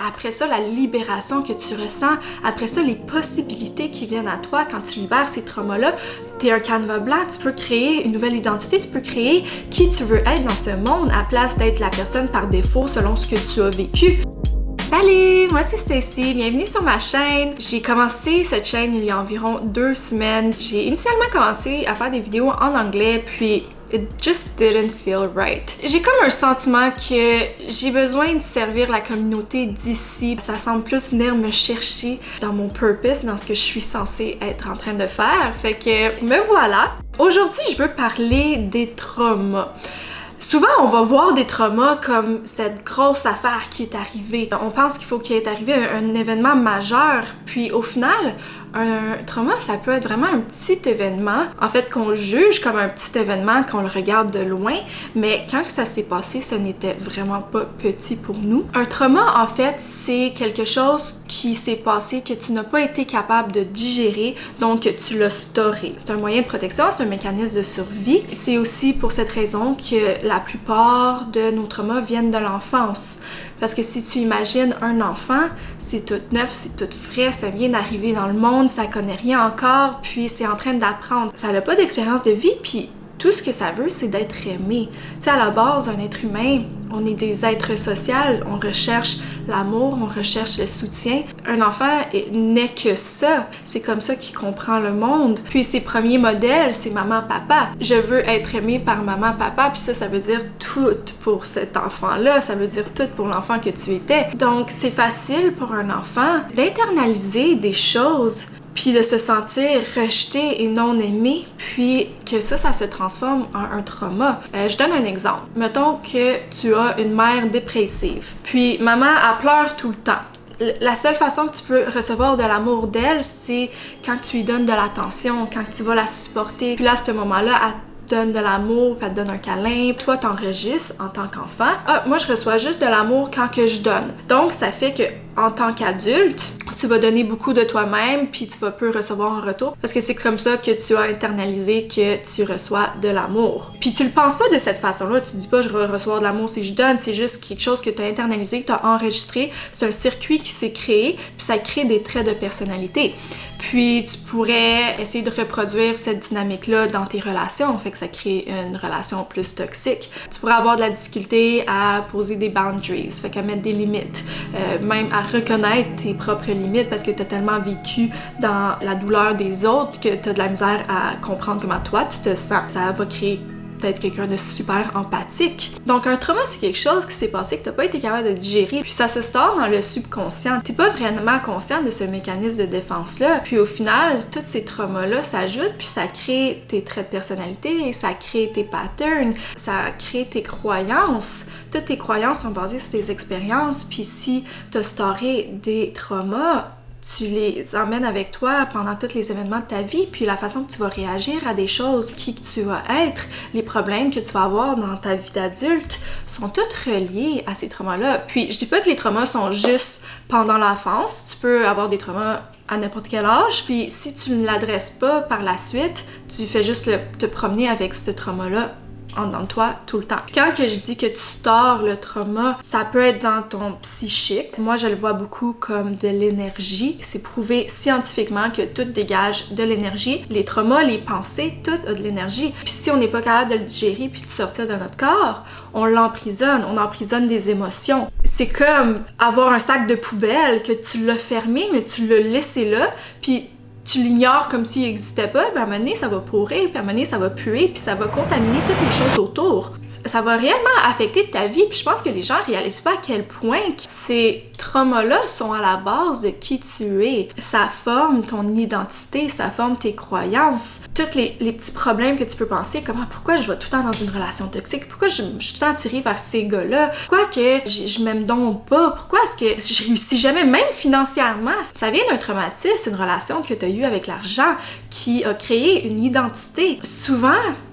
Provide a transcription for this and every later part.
après ça, la libération que tu ressens, après ça, les possibilités qui viennent à toi quand tu libères ces traumas-là, t'es un canevas blanc, tu peux créer une nouvelle identité, tu peux créer qui tu veux être dans ce monde à place d'être la personne par défaut selon ce que tu as vécu. Salut, moi c'est Stacy, bienvenue sur ma chaîne. J'ai commencé cette chaîne il y a environ 2 semaines. J'ai initialement commencé à faire des vidéos en anglais, puis it just didn't feel right. J'ai comme un sentiment que j'ai besoin de servir la communauté d'ici. Ça semble plus venir me chercher dans mon purpose, dans ce que je suis censée être en train de faire. Fait que me voilà. Aujourd'hui, je veux parler des traumas. Souvent, on va voir des traumas comme cette grosse affaire qui est arrivée. On pense qu'il faut qu'il ait arrivé un événement majeur, puis au final, un trauma, ça peut être vraiment un petit événement, en fait, qu'on juge comme un petit événement, qu'on le regarde de loin, mais quand ça s'est passé, ce n'était vraiment pas petit pour nous. Un trauma, en fait, c'est quelque chose qui s'est passé que tu n'as pas été capable de digérer, donc tu l'as storé. C'est un moyen de protection, c'est un mécanisme de survie. C'est aussi pour cette raison que la plupart de nos traumas viennent de l'enfance. Parce que si tu imagines un enfant, c'est tout neuf, c'est tout frais, ça vient d'arriver dans le monde, ça connaît rien encore, puis c'est en train d'apprendre. Ça n'a pas d'expérience de vie, puis tout ce que ça veut, c'est d'être aimé. Tu sais, à la base, un être humain, on est des êtres sociaux, on recherche l'amour, on recherche le soutien. Un enfant n'est que ça. C'est comme ça qu'il comprend le monde. Puis ses premiers modèles, c'est maman, papa. Je veux être aimé par maman, papa. Puis ça veut dire tout pour cet enfant-là. Ça veut dire tout pour l'enfant que tu étais. Donc, c'est facile pour un enfant d'internaliser des choses puis de se sentir rejeté et non aimé, puis que ça se transforme en un trauma. Je donne un exemple. Mettons que tu as une mère dépressive, puis maman, elle pleure tout le temps. La seule façon que tu peux recevoir de l'amour d'elle, c'est quand tu lui donnes de l'attention, quand tu vas la supporter. Puis là, à ce moment-là, elle donne de l'amour, puis elle te donne un câlin. Toi, t'enregistres en tant qu'enfant. Ah, moi, je reçois juste de l'amour quand que je donne. Donc, ça fait que en tant qu'adulte, tu vas donner beaucoup de toi-même, puis tu vas peu recevoir en retour, parce que c'est comme ça que tu as internalisé que tu reçois de l'amour. Puis tu le penses pas de cette façon-là, tu dis pas je vais recevoir de l'amour si je donne, c'est juste quelque chose que tu as internalisé, que tu as enregistré, c'est un circuit qui s'est créé, puis ça crée des traits de personnalité. Puis tu pourrais essayer de reproduire cette dynamique-là dans tes relations, fait que ça crée une relation plus toxique. Tu pourrais avoir de la difficulté à poser des boundaries, fait qu'à mettre des limites, même à reconnaître tes propres limites parce que tu as tellement vécu dans la douleur des autres que tu as de la misère à comprendre comment toi tu te sens. Ça va créer peut-être quelqu'un de super empathique. Donc un trauma, c'est quelque chose qui s'est passé que t'as pas été capable de digérer, puis ça se store dans le subconscient. T'es pas vraiment conscient de ce mécanisme de défense-là, puis au final, tous ces traumas-là s'ajoutent, puis ça crée tes traits de personnalité, ça crée tes patterns, ça crée tes croyances. Toutes tes croyances sont basées sur tes expériences, puis si t'as storé des traumas, tu les emmènes avec toi pendant tous les événements de ta vie, puis la façon que tu vas réagir à des choses, qui que tu vas être, les problèmes que tu vas avoir dans ta vie d'adulte sont toutes reliés à ces traumas-là. Puis je dis pas que les traumas sont juste pendant l'enfance, tu peux avoir des traumas à n'importe quel âge, puis si tu ne l'adresses pas par la suite, tu fais juste te promener avec ce trauma-là en dedans de toi tout le temps. Quand que je dis que tu stores le trauma, ça peut être dans ton psychique. Moi, je le vois beaucoup comme de l'énergie. C'est prouvé scientifiquement que tout dégage de l'énergie. Les traumas, les pensées, tout a de l'énergie. Puis si on n'est pas capable de le digérer puis de sortir de notre corps, on l'emprisonne. On emprisonne des émotions. C'est comme avoir un sac de poubelle que tu l'as fermé, mais tu l'as laissé là, puis tu l'ignores comme s'il n'existait pas, puis à un moment donné, ça va pourrir, puis à un moment donné, ça va puer, puis ça va contaminer toutes les choses autour. Ça va réellement affecter ta vie, puis je pense que les gens réalisent pas à quel point ces traumas-là sont à la base de qui tu es. Ça forme ton identité, ça forme tes croyances. Tous les petits problèmes que tu peux penser, pourquoi je vais tout le temps dans une relation toxique? Pourquoi je suis tout le temps attirée vers ces gars-là? Pourquoi que je m'aime donc pas? Pourquoi est-ce que je réussis jamais, même financièrement? Ça vient d'un traumatisme, une relation que tu as eue avec l'argent qui a créé une identité. Souvent,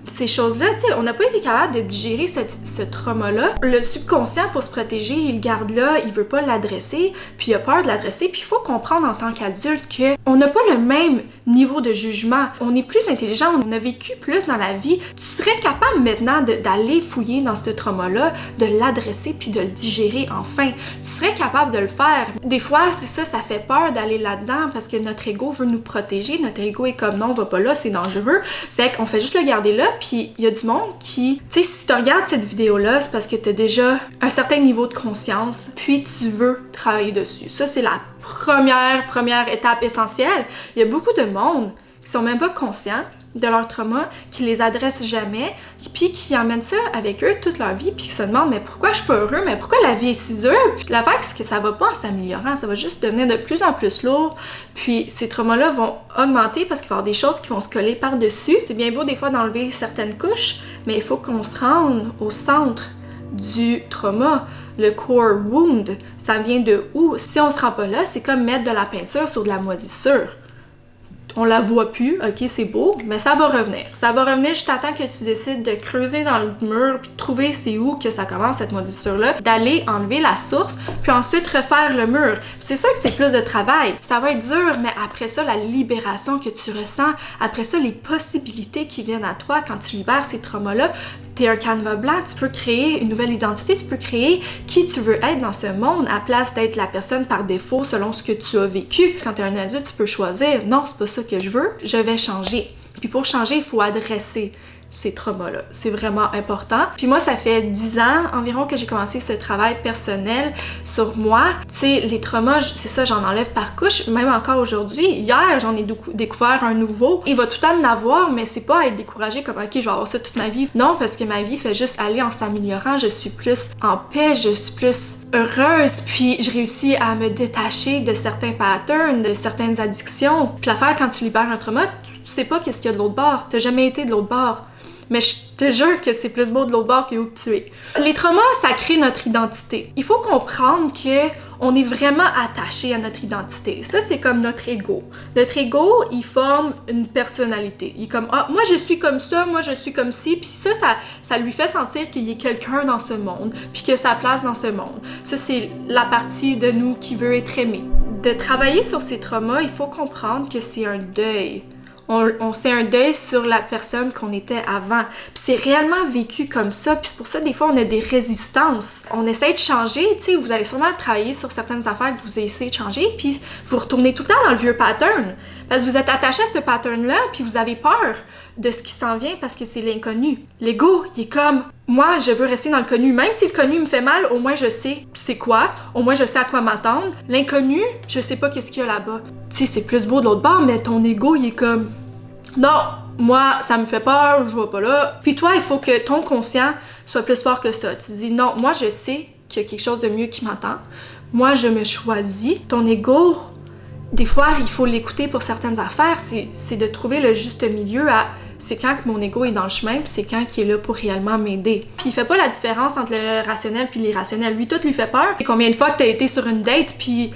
ces choses-là, tu sais, on n'a pas été capable de digérer ce trauma-là. Le subconscient, pour se protéger, il le garde là, il veut pas l'adresser, puis il a peur de l'adresser, puis il faut comprendre en tant qu'adulte qu'on n'a pas le même niveau de jugement. On est plus intelligent, on a vécu plus dans la vie. Tu serais capable maintenant d'aller fouiller dans ce trauma-là, de l'adresser, puis de le digérer enfin. Tu serais capable de le faire. Des fois, c'est ça, ça fait peur d'aller là-dedans, parce que notre ego veut nous protéger. Notre ego est comme, non, va pas là, c'est dangereux. Fait qu'on fait juste le garder là, puis il y a du monde qui... Tu sais, si tu regardes cette vidéo-là, c'est parce que tu as déjà un certain niveau de conscience, puis tu veux travailler dessus. Ça, c'est la première étape essentielle. Il y a beaucoup de monde qui sont même pas conscients de leur trauma, qui les adressent jamais, puis qui emmènent ça avec eux toute leur vie, puis qui se demandent « mais pourquoi je suis pas heureux? Mais pourquoi la vie est si dure? » Puis l'affaire, c'est que ça va pas en s'améliorant, ça va juste devenir de plus en plus lourd, puis ces traumas-là vont augmenter parce qu'il va y avoir des choses qui vont se coller par-dessus. C'est bien beau des fois d'enlever certaines couches, mais il faut qu'on se rende au centre du trauma. Le core wound, ça vient de où? Si on se rend pas là, c'est comme mettre de la peinture sur de la moisissure. On la voit plus, ok, c'est beau, mais ça va revenir. Ça va revenir juste à temps que tu décides de creuser dans le mur puis de trouver c'est où que ça commence cette moisissure-là, d'aller enlever la source, puis ensuite refaire le mur. C'est sûr que c'est plus de travail. Ça va être dur, mais après ça, la libération que tu ressens, après ça, les possibilités qui viennent à toi quand tu libères ces traumas-là, t'es un canevas blanc, tu peux créer une nouvelle identité, tu peux créer qui tu veux être dans ce monde à place d'être la personne par défaut selon ce que tu as vécu. Quand t'es un adulte, tu peux choisir, non, c'est pas ça que je veux, je vais changer. Puis pour changer, il faut adresser ces traumas-là. C'est vraiment important. Puis moi, ça fait 10 ans environ que j'ai commencé ce travail personnel sur moi. Tu sais, les traumas, c'est ça, j'en enlève par couche, même encore aujourd'hui. Hier, j'en ai découvert un nouveau. Il va tout le temps en avoir, mais c'est pas être découragé comme « ok, je vais avoir ça toute ma vie ». Non, parce que ma vie fait juste aller en s'améliorant. Je suis plus en paix, je suis plus heureuse, puis je réussis à me détacher de certains patterns, de certaines addictions. Puis l'affaire, quand tu libères un trauma, tu sais pas qu'est-ce qu'il y a de l'autre bord. T'as jamais été de l'autre bord. Mais je te jure que c'est plus beau de l'autre bord que où que tu es. Les traumas, ça crée notre identité. Il faut comprendre que on est vraiment attaché à notre identité. Ça, c'est comme notre ego. Notre ego, il forme une personnalité. Il est comme, ah, moi je suis comme ça, moi je suis comme ci, puis ça lui fait sentir qu'il y a quelqu'un dans ce monde, puis qu'il a sa place dans ce monde. Ça, c'est la partie de nous qui veut être aimée. De travailler sur ces traumas, il faut comprendre que c'est un deuil. C'est un deuil sur la personne qu'on était avant. Puis c'est réellement vécu comme ça. Puis c'est pour ça, des fois, on a des résistances. On essaie de changer, tu sais, vous allez sûrement travailler sur certaines affaires que vous essayez de changer, puis vous retournez tout le temps dans le vieux pattern. Parce que vous êtes attaché à ce pattern-là, puis vous avez peur de ce qui s'en vient parce que c'est l'inconnu. L'ego, il est comme, moi, je veux rester dans le connu. Même si le connu me fait mal, au moins je sais c'est quoi, au moins je sais à quoi m'attendre. L'inconnu, je sais pas qu'est-ce qu'il y a là-bas. Tu sais, c'est plus beau de l'autre bord, mais ton ego, il est comme, non, moi, ça me fait peur, je vais pas là. Puis toi, il faut que ton conscient soit plus fort que ça. Tu dis, non, moi, je sais qu'il y a quelque chose de mieux qui m'attend. Moi, je me choisis. Ton ego, des fois, il faut l'écouter pour certaines affaires. C'est de trouver le juste milieu à... C'est quand que mon ego est dans le chemin, puis c'est quand qu'il est là pour réellement m'aider. Puis il fait pas la différence entre le rationnel puis l'irrationnel. Lui, tout lui fait peur. Et combien de fois que t'as été sur une date, puis...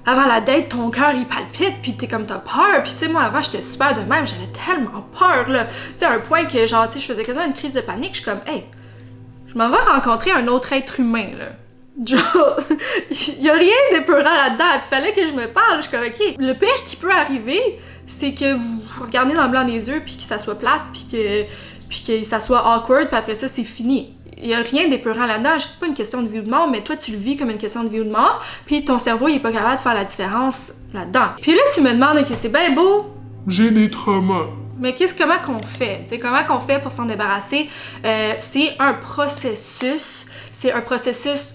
Avant la date, ton cœur il palpite, puis t'es comme t'as peur, puis tu sais moi avant j'étais super de même, j'avais tellement peur là, tu sais à un point que genre tu sais je faisais quasiment une crise de panique, je suis comme hey, je m'en vais rencontrer un autre être humain là, genre y a rien d'épeurant là-dedans, puis fallait que je me parle, je suis comme ok, le pire qui peut arriver c'est que vous regardez dans le blanc des yeux puis que ça soit plate, puis que ça soit awkward, puis après ça c'est fini. Il n'y a rien d'épeurant là-dedans, c'est pas une question de vie ou de mort, mais toi tu le vis comme une question de vie ou de mort, puis ton cerveau il est pas capable de faire la différence là-dedans. Puis là tu me demandes, ok c'est bien beau, j'ai des traumas. Mais comment qu'on fait? T'sais, comment qu'on fait pour s'en débarrasser? C'est un processus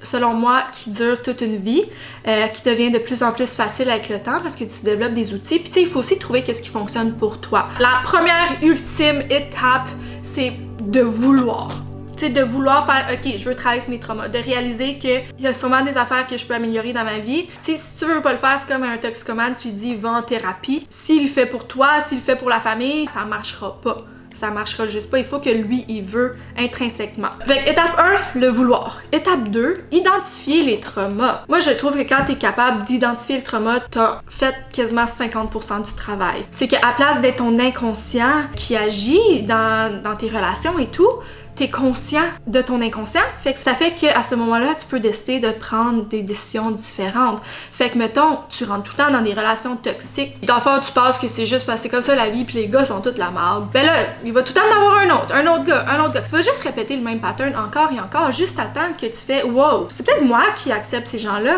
selon moi qui dure toute une vie, qui devient de plus en plus facile avec le temps parce que tu développes des outils. Puis tu sais, il faut aussi trouver qu'est-ce qui fonctionne pour toi. La première ultime étape, c'est de vouloir. Tu sais, de vouloir faire, ok, je veux travailler sur mes traumas, de réaliser qu'il y a sûrement des affaires que je peux améliorer dans ma vie. Tu sais, si tu veux pas le faire, c'est comme un toxicomane, tu lui dis, va en thérapie. S'il le fait pour toi, s'il le fait pour la famille, ça marchera pas. Ça marchera juste pas. Il faut que lui, il veut intrinsèquement. Fait que étape 1, le vouloir. Étape 2, identifier les traumas. Moi, je trouve que quand t'es capable d'identifier le trauma, t'as fait quasiment 50% du travail. C'est qu'à place d'être ton inconscient qui agit dans tes relations et tout, t'es conscient de ton inconscient, fait que ça fait qu'à ce moment-là, tu peux décider de prendre des décisions différentes. Fait que, mettons, tu rentres tout le temps dans des relations toxiques, d'enfant, tu penses que c'est juste parce que c'est comme ça la vie, puis les gars sont toute la merde. Ben là, il va tout le temps en avoir un autre gars. Tu vas juste répéter le même pattern encore et encore, juste à temps que tu fais « Wow, c'est peut-être moi qui accepte ces gens-là.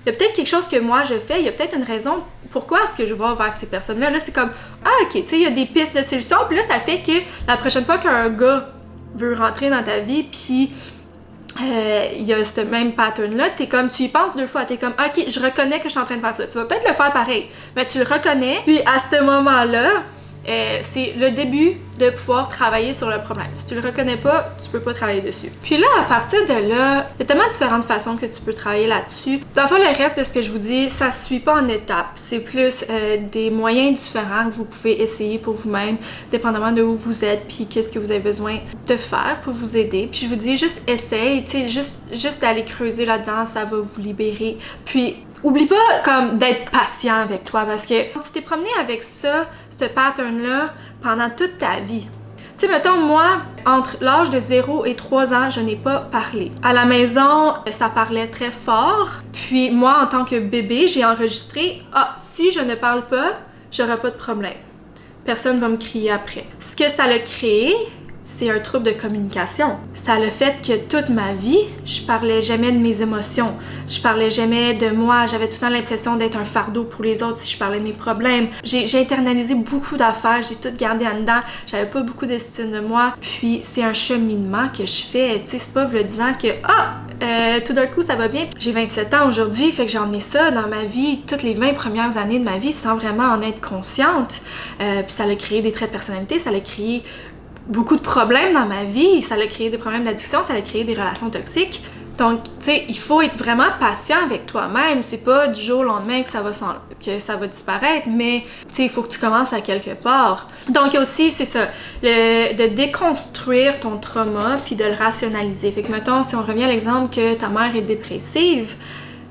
Il y a peut-être quelque chose que moi je fais, il y a peut-être une raison pourquoi est-ce que je vais vers ces personnes-là. » Là, c'est comme « Ah, ok, tu sais, il y a des pistes de solutions. » Puis là, ça fait que la prochaine fois qu'un gars veut rentrer dans ta vie, puis il y a ce même pattern-là, t'es comme, tu y penses 2 fois, t'es comme, ok, je reconnais que je suis en train de faire ça. Tu vas peut-être le faire pareil, mais tu le reconnais, puis à ce moment-là, c'est le début de pouvoir travailler sur le problème. Si tu le reconnais pas, tu peux pas travailler dessus. Puis là, à partir de là, il y a tellement différentes façons que tu peux travailler là-dessus. Dans le fond, le reste de ce que je vous dis, ça se suit pas en étapes. C'est plus des moyens différents que vous pouvez essayer pour vous-même, dépendamment de où vous êtes, puis qu'est-ce que vous avez besoin de faire pour vous aider. Puis je vous dis, juste essaye, tu sais, juste aller creuser là-dedans, ça va vous libérer. Puis oublie pas comme d'être patient avec toi, parce que tu t'es promené avec ça, ce pattern-là, pendant toute ta vie. Tu sais, mettons, moi, entre l'âge de 0 et 3 ans, je n'ai pas parlé. À la maison, ça parlait très fort. Puis moi, en tant que bébé, j'ai enregistré « Ah, si je ne parle pas, j'aurai pas de problème. Personne va me crier après. » Ce que ça a créé, c'est un trouble de communication. Ça a le fait que toute ma vie, je parlais jamais de mes émotions. Je parlais jamais de moi. J'avais tout le temps l'impression d'être un fardeau pour les autres si je parlais de mes problèmes. J'ai internalisé beaucoup d'affaires. J'ai tout gardé en dedans. J'avais pas beaucoup d'estime de moi. Puis c'est un cheminement que je fais. Tu sais, c'est pas le disant que tout d'un coup, ça va bien. J'ai 27 ans aujourd'hui, fait que j'ai emmené ça dans ma vie, toutes les 20 premières années de ma vie, sans vraiment en être consciente. Puis ça a créé des traits de personnalité, ça a créé beaucoup de problèmes dans ma vie, ça a créé des problèmes d'addiction, ça a créé des relations toxiques. Donc, tu sais, il faut être vraiment patient avec toi-même. C'est pas du jour au lendemain que ça va disparaître, mais tu sais, il faut que tu commences à quelque part. Donc, aussi, c'est ça, de déconstruire ton trauma puis de le rationaliser. Fait que, mettons, si on revient à l'exemple que ta mère est dépressive,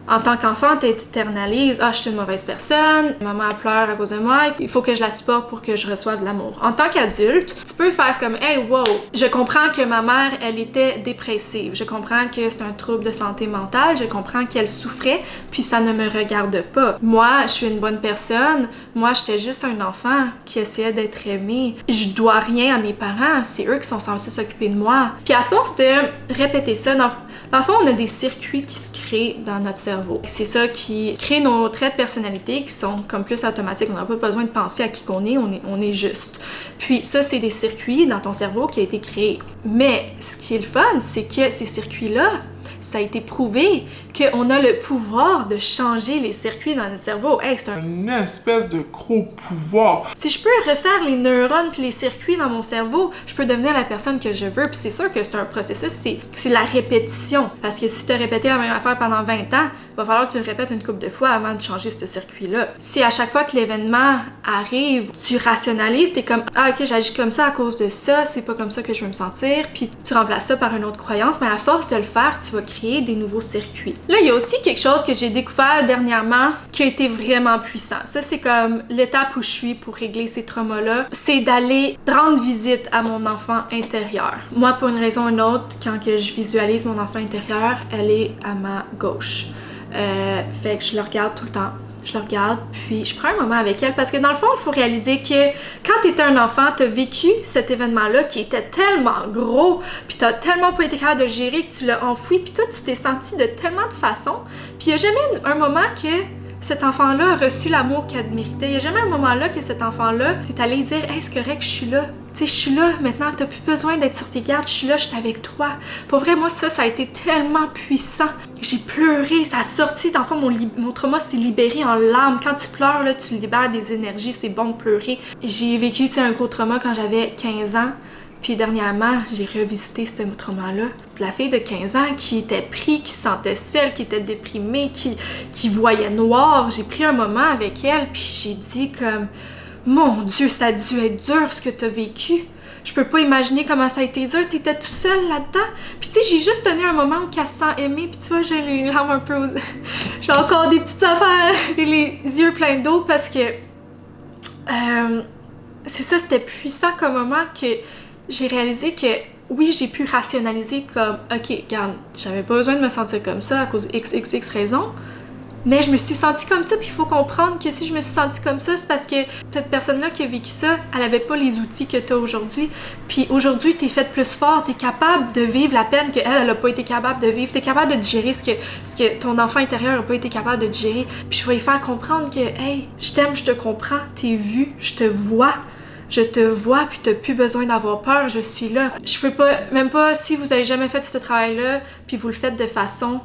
en tant qu'enfant, tu internalises « Ah, je suis une mauvaise personne, maman pleure à cause de moi, il faut que je la supporte pour que je reçoive de l'amour. » En tant qu'adulte, tu peux faire comme « Hey, wow, je comprends que ma mère, elle était dépressive, je comprends que c'est un trouble de santé mentale, je comprends qu'elle souffrait, puis ça ne me regarde pas. Moi, je suis une bonne personne, moi, j'étais juste un enfant qui essayait d'être aimé. Je dois rien à mes parents, c'est eux qui sont censés s'occuper de moi. » Puis à force de répéter ça, dans le fond, on a des circuits qui se créent dans notre cerveau. C'est ça qui crée nos traits de personnalité qui sont comme plus automatiques. On n'a pas besoin de penser à qui qu'on est, on est juste. Puis ça, c'est des circuits dans ton cerveau qui a été créé. Mais ce qui est le fun, c'est que ces circuits-là, ça a été prouvé qu'on a le pouvoir de changer les circuits dans notre cerveau. Hey, c'est une espèce de gros pouvoir. Si je peux refaire les neurones puis les circuits dans mon cerveau, je peux devenir la personne que je veux. Puis c'est sûr que c'est un processus, c'est la répétition. Parce que si tu as répété la même affaire pendant 20 ans, il va falloir que tu le répètes une couple de fois avant de changer ce circuit-là. Si à chaque fois que l'événement arrive, tu rationalises, t'es comme « Ah, ok, j'agis comme ça à cause de ça, c'est pas comme ça que je veux me sentir. » Puis tu remplaces ça par une autre croyance, mais à force de le faire, tu vas créer des nouveaux circuits. Là, il y a aussi quelque chose que j'ai découvert dernièrement qui a été vraiment puissant. Ça, c'est comme l'étape où je suis pour régler ces traumas-là. C'est d'aller rendre visite à mon enfant intérieur. Moi, pour une raison ou une autre, quand que je visualise mon enfant intérieur, elle est à ma gauche. Fait que je le regarde tout le temps. Je le regarde, puis je prends un moment avec elle parce que dans le fond, il faut réaliser que quand tu étais un enfant, tu as vécu cet événement-là qui était tellement gros, puis tu tellement pas été capable de le gérer que tu l'as enfoui, puis toi, tu t'es senti de tellement de façons. Puis il n'y a jamais un moment que cet enfant-là a reçu l'amour qu'elle méritait. Il n'y a jamais un moment-là que cet enfant-là, t'es allé dire « Hey, c'est correct, je suis là. » Tu sais, je suis là, maintenant, t'as plus besoin d'être sur tes gardes, je suis là, je suis avec toi. Pour vrai, moi, ça a été tellement puissant. J'ai pleuré, ça a sorti, dans le fond, mon trauma s'est libéré en larmes. Quand tu pleures, là, tu libères des énergies, c'est bon de pleurer. J'ai vécu, un gros trauma quand j'avais 15 ans. Puis dernièrement, j'ai revisité ce trauma-là. La fille de 15 ans qui était prise, qui se sentait seule, qui était déprimée, qui voyait noir. J'ai pris un moment avec elle, puis j'ai dit comme... Mon Dieu, ça a dû être dur ce que tu as vécu. Je peux pas imaginer comment ça a été dur, t'étais tout seul là-dedans. Puis tu sais, j'ai juste tenu un moment où elle se sent aimée, puis tu vois, j'ai les larmes un peu... j'ai encore des petites affaires, les yeux pleins d'eau, parce que... c'est ça, c'était puissant comme moment que j'ai réalisé que, oui, j'ai pu rationaliser comme, ok, regarde, j'avais pas besoin de me sentir comme ça à cause de XXX raison, mais je me suis sentie comme ça, puis il faut comprendre que si je me suis sentie comme ça, c'est parce que cette personne-là qui a vécu ça, elle avait pas les outils que t'as aujourd'hui, puis aujourd'hui, t'es faite plus fort, t'es capable de vivre la peine qu'elle, elle a pas été capable de vivre, t'es capable de digérer ce que ton enfant intérieur a pas été capable de digérer, puis je vais lui faire comprendre que, hey, je t'aime, je te comprends, t'es vu, je te vois, puis t'as plus besoin d'avoir peur, je suis là. Je peux pas, même pas si vous avez jamais fait ce travail-là, puis vous le faites de façon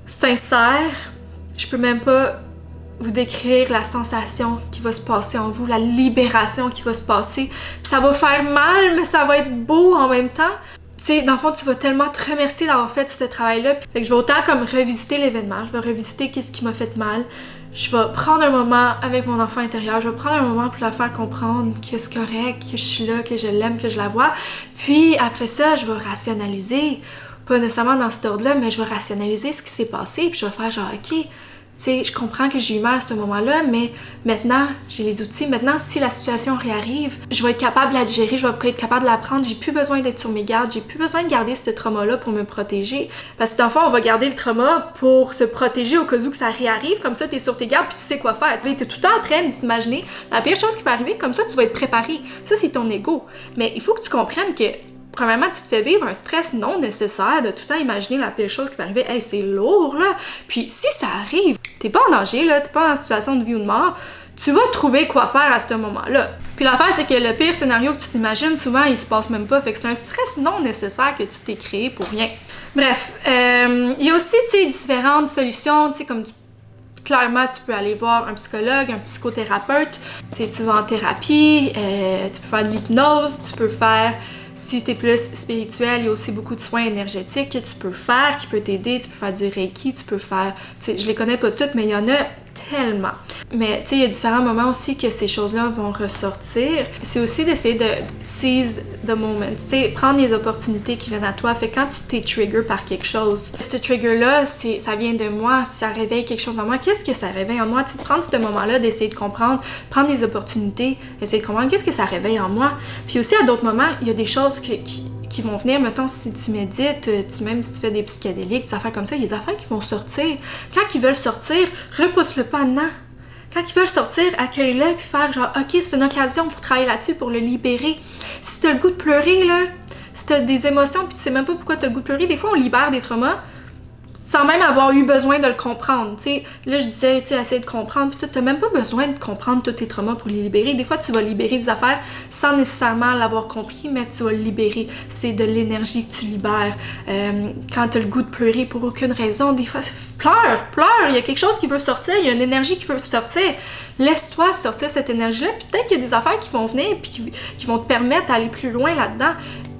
sincère, je peux même pas vous décrire la sensation qui va se passer en vous, la libération qui va se passer. Puis ça va faire mal, mais ça va être beau en même temps. Tu sais, dans le fond, tu vas tellement te remercier d'avoir fait ce travail-là. Fait que je vais autant comme revisiter l'événement, je vais revisiter qu'est-ce qui m'a fait mal. Je vais prendre un moment avec mon enfant intérieur, je vais prendre un moment pour la faire comprendre que c'est correct, que je suis là, que je l'aime, que je la vois. Puis après ça, je vais rationaliser, pas nécessairement dans cet ordre-là, mais je vais rationaliser ce qui s'est passé, puis je vais faire genre, ok, tu sais, je comprends que j'ai eu mal à ce moment-là, mais maintenant, j'ai les outils. Maintenant, si la situation réarrive, je vais être capable de la digérer, je vais être capable de la prendre. J'ai plus besoin d'être sur mes gardes, j'ai plus besoin de garder ce trauma-là pour me protéger. Parce que dans le fond, on va garder le trauma pour se protéger au cas où que ça réarrive. Comme ça, t'es sur tes gardes puis tu sais quoi faire. T'es tout le temps en train d'imaginer la pire chose qui peut arriver. Comme ça, tu vas être préparé. Ça, c'est ton ego. Mais il faut que tu comprennes que premièrement, tu te fais vivre un stress non nécessaire de tout le temps imaginer la pire chose qui peut arriver. Hey, c'est lourd, là! Puis si ça arrive, t'es pas en danger, là, t'es pas en situation de vie ou de mort, tu vas trouver quoi faire à ce moment-là. Puis l'affaire, c'est que le pire scénario que tu t'imagines, souvent, il se passe même pas. Fait que c'est un stress non nécessaire que tu t'es créé pour rien. Bref, il y a aussi, tu sais, différentes solutions, tu sais, comme clairement, tu peux aller voir un psychologue, un psychothérapeute. Tu sais, tu vas en thérapie, tu peux faire de l'hypnose, tu peux faire... Si t'es plus spirituel, il y a aussi beaucoup de soins énergétiques que tu peux faire, qui peut t'aider. Tu peux faire du Reiki, tu peux faire... Tu sais, je les connais pas toutes, mais il y en a tellement. Mais tu sais, il y a différents moments aussi que ces choses-là vont ressortir. C'est aussi d'essayer de seize the moment. Tu sais, prendre les opportunités qui viennent à toi. Fait que quand tu t'es trigger par quelque chose, ce trigger-là, ça vient de moi, ça réveille quelque chose en moi. Qu'est-ce que ça réveille en moi? Tu sais, prendre ce moment-là, d'essayer de comprendre, prendre les opportunités, essayer de comprendre qu'est-ce que ça réveille en moi. Puis aussi, à d'autres moments, il y a des choses qui vont venir, mettons, si tu médites, même si tu fais des psychédéliques, des affaires comme ça, il y a des affaires qui vont sortir. Quand ils veulent sortir, repousse-le pas dedans. Quand ils veulent sortir, accueille-le puis faire genre, ok, c'est une occasion pour travailler là-dessus, pour le libérer. Si t'as le goût de pleurer, là, si t'as des émotions puis tu sais même pas pourquoi t'as le goût de pleurer, des fois on libère des traumas sans même avoir eu besoin de le comprendre, tu sais. Là, je disais, tu sais, essayer de comprendre, puis t'as même pas besoin de comprendre tous tes traumas pour les libérer. Des fois, tu vas libérer des affaires sans nécessairement l'avoir compris, mais tu vas le libérer. C'est de l'énergie que tu libères. Quand t'as le goût de pleurer pour aucune raison, des fois, pleure, il y a quelque chose qui veut sortir, il y a une énergie qui veut sortir. Laisse-toi sortir cette énergie-là, puis peut-être qu'il y a des affaires qui vont venir, puis qui vont te permettre d'aller plus loin là-dedans.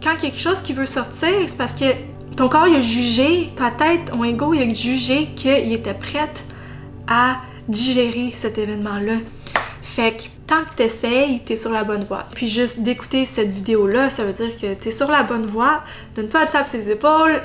Quand il y a quelque chose qui veut sortir, c'est parce que ton corps, il a jugé, ta tête, ton ego, il a jugé qu'il était prête à digérer cet événement-là. Fait que tant que t'essayes, t'es sur la bonne voie. Puis juste d'écouter cette vidéo-là, ça veut dire que t'es sur la bonne voie. Donne-toi une tape sur les épaules.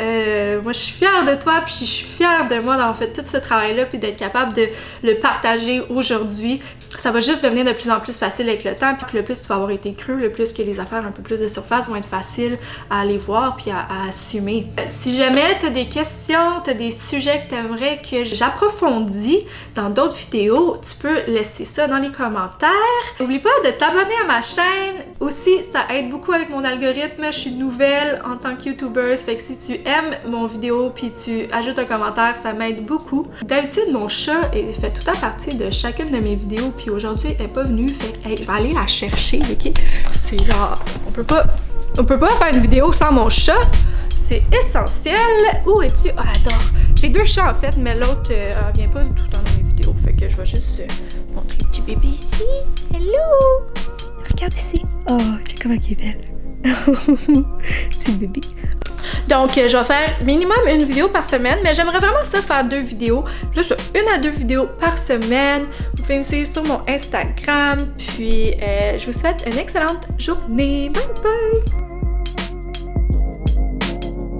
Moi, je suis fière de toi, puis je suis fière de moi d'avoir fait tout ce travail-là, puis d'être capable de le partager aujourd'hui. Ça va juste devenir de plus en plus facile avec le temps, puis le plus tu vas avoir été cru, le plus que les affaires un peu plus de surface vont être faciles à aller voir puis à assumer. Si jamais t'as des questions, t'as des sujets que t'aimerais que j'approfondisse dans d'autres vidéos, tu peux laisser ça dans les commentaires. N'oublie pas de t'abonner à ma chaîne. Aussi, ça aide beaucoup avec mon algorithme. Je suis nouvelle en tant que YouTuber, fait que si tu aimes mon vidéo puis tu ajoutes un commentaire, ça m'aide beaucoup. D'habitude, mon chat fait tout à partie de chacune de mes vidéos, puis aujourd'hui, elle est pas venue, fait que hey, je vais aller la chercher, ok? C'est genre, on peut pas faire une vidéo sans mon chat. C'est essentiel. Où es-tu? Ah, adore. J'ai deux chats en fait, mais l'autre vient pas du tout dans mes vidéos. Fait que je vais juste montrer le petit bébé ici. Hello! Regarde ici. Oh, tu sais comment elle est belle. Petit bébé. Donc, je vais faire minimum une vidéo par semaine, mais j'aimerais vraiment ça faire 2 vidéos. Plus 1 à 2 vidéos par semaine. Vous pouvez me suivre sur mon Instagram. Puis, je vous souhaite une excellente journée. Bye bye!